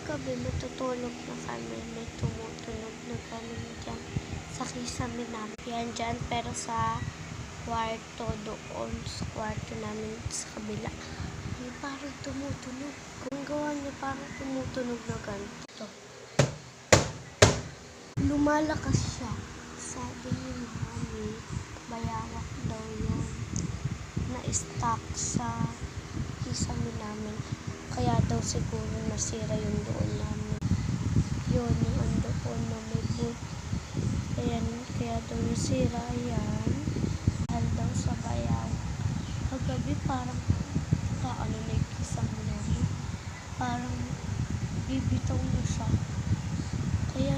gabi matutulog na kami, may tumutunog na ganun dyan sa kisame namin. Yan dyan, pero sa kwarto doon, sa kwarto namin sa kabila. May parang tumutunog. Kung gawa niya parang tumutunog na ganito. Lumalakas siya. Sabi ni Mami, bayawak daw yun. Na-stuck sa kisame namin. Kaya daw siguro nasira yung doon namin. Yun, yung andoon na may boot. Ayan, kaya daw nasira yan. Dahil daw sa bayaw. Kagabi parang kaano na yung kisame namin. Parang bibitaw na siya. Kaya